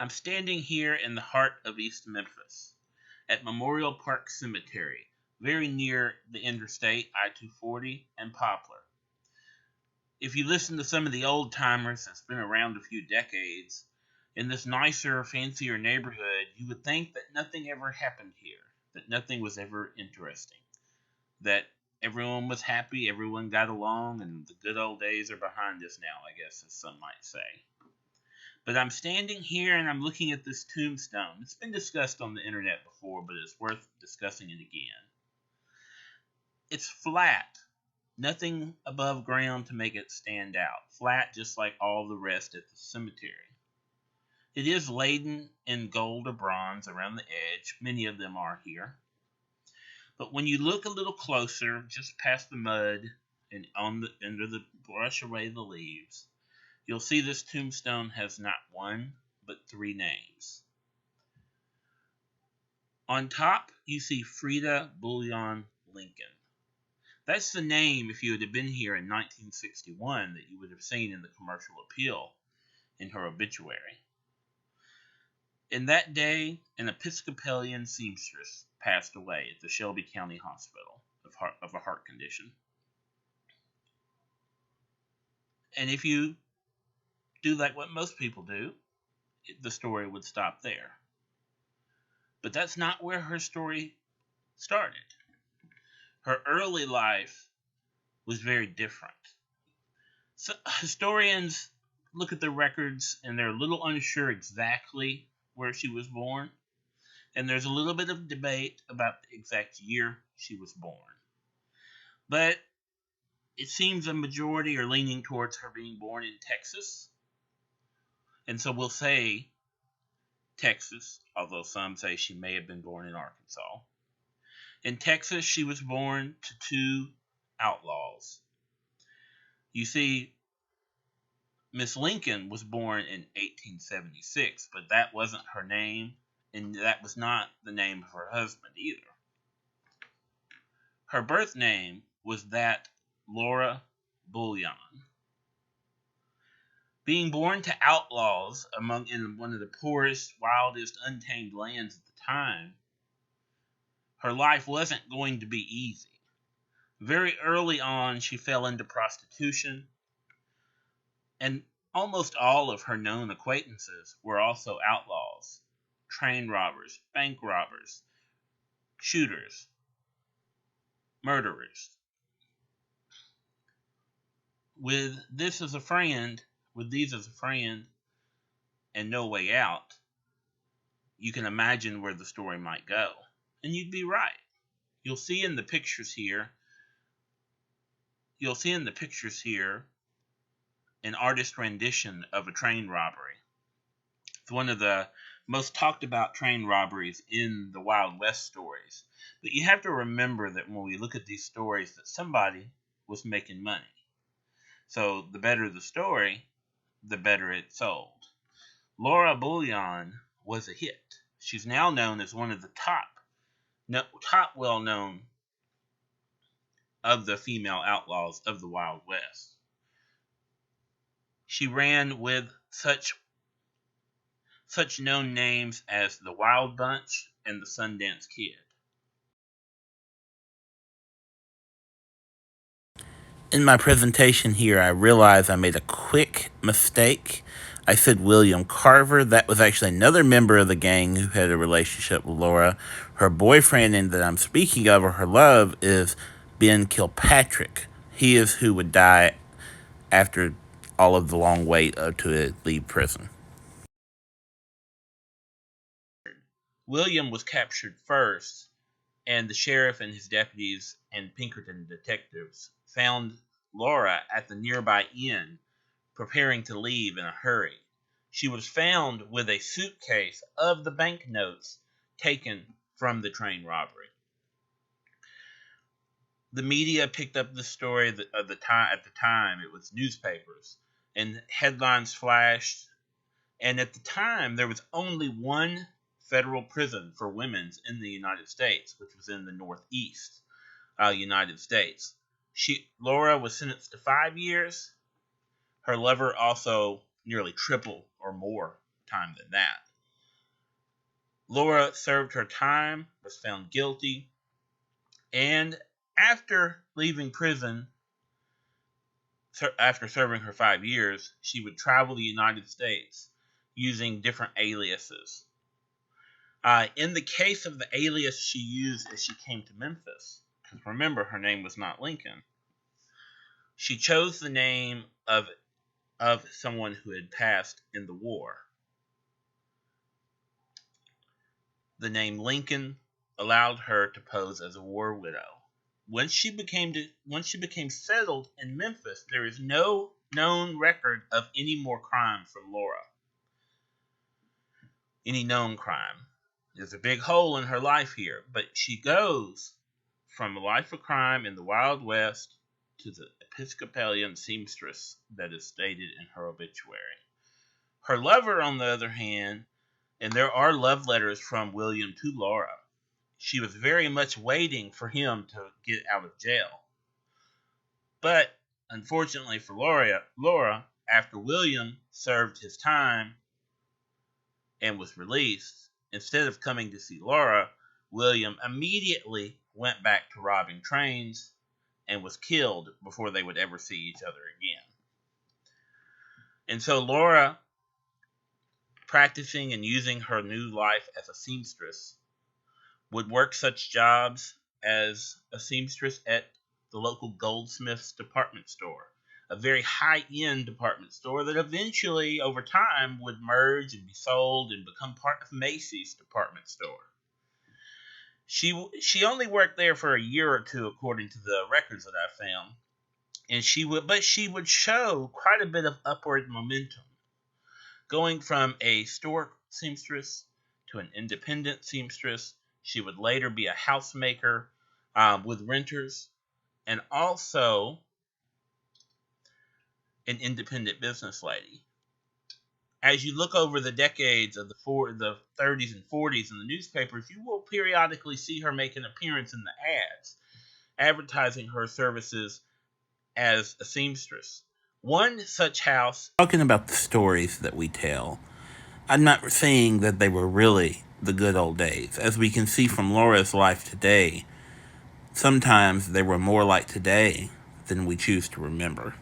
I'm standing here in the heart of East Memphis, at Memorial Park Cemetery, very near the interstate I-240 and Poplar. If you listen to some of the old timers that's been around a few decades, in this nicer, fancier neighborhood, you would think that nothing ever happened here, that nothing was ever interesting, that everyone was happy, everyone got along, and the good old days are behind us now, I guess, as some might say. But I'm standing here and I'm looking at this tombstone. It's been discussed on the internet before, but it's worth discussing it again. It's flat. Nothing above ground to make it stand out. Flat just like all the rest at the cemetery. It is laden in gold or bronze around the edge. Many of them are here. But when you look a little closer, just past the mud and under the brush away the leaves, you'll see this tombstone has not one, but 3 names. On top, you see FredhA Bullion Lincoln. That's the name, if you had been here in 1961, that you would have seen in the commercial appeal in her obituary. In that day, an Episcopalian seamstress passed away at the Shelby County Hospital of a heart condition. And if you do like what most people do, the story would stop there. But that's not where her story started. Her early life was very different. So historians look at the records and they're a little unsure exactly where she was born. And there's a little bit of debate about the exact year she was born. But it seems a majority are leaning towards her being born in Texas. And so we'll say Texas, although some say she may have been born in Arkansas. In Texas, she was born to 2 outlaws. You see, Miss Lincoln was born in 1876, but that wasn't her name, and that was not the name of her husband either. Her birth name was that Laura Bullion. Being born to outlaws in one of the poorest, wildest, untamed lands at the time, her life wasn't going to be easy. Very early on, she fell into prostitution, and almost all of her known acquaintances were also outlaws, train robbers, bank robbers, shooters, murderers. With these as a friend, and no way out, you can imagine where the story might go. And you'd be right. You'll see in the pictures here an artist rendition of a train robbery. It's one of the most talked about train robberies in the Wild West stories. But you have to remember that when we look at these stories, that somebody was making money. So the better the story, the better it sold. Laura Bullion was a hit. She's now known as one of the top well-known of the female outlaws of the Wild West. She ran with such known names as the Wild Bunch and the Sundance Kid. In my presentation here, I realized I made a quick mistake. I said William Carver. That was actually another member of the gang who had a relationship with Laura. Her boyfriend, and that I'm speaking of, or her love, is Ben Kilpatrick. He is who would die after all of the long wait to leave prison. William was captured first, and the sheriff and his deputies and Pinkerton detectives found Laura at the nearby inn, preparing to leave in a hurry. She was found with a suitcase of the banknotes taken from the train robbery. The media picked up the story at the time. It was newspapers, and headlines flashed. And at the time, there was only one federal prison for women in the United States, which was in the Northeast United States. Laura was sentenced to 5 years. Her lover also nearly triple or more time than that. Laura served her time, was found guilty, and after leaving prison, after serving her 5 years, she would travel the United States using different aliases. In the case of the alias she used as she came to Memphis, because remember, her name was not Lincoln, she chose the name of someone who had passed in the war. The name Lincoln allowed her to pose as a war widow. Once she became settled in Memphis, there is no known record of any more crime from Laura. Any known crime. There's a big hole in her life here, but she goes from a life of crime in the Wild West to the Episcopalian seamstress that is stated in her obituary. Her lover, on the other hand, and there are love letters from William to Laura, she was very much waiting for him to get out of jail. But, unfortunately for Laura, after William served his time and was released, instead of coming to see Laura, William immediately went back to robbing trains and was killed before they would ever see each other again. And so Laura, practicing and using her new life as a seamstress, would work such jobs as a seamstress at the local Goldsmiths department store, a very high-end department store that eventually, over time, would merge and be sold and become part of Macy's department store. She only worked there for a year or two, according to the records that I found, and she would show quite a bit of upward momentum, going from a store seamstress to an independent seamstress. She would later be a housemaker with renters, and also an independent business lady. As you look over the decades of the 30s and 40s in the newspapers, you will periodically see her make an appearance in the ads, advertising her services as a seamstress. One such house... Talking about the stories that we tell, I'm not saying that they were really the good old days. As we can see from Laura's life today, sometimes they were more like today than we choose to remember.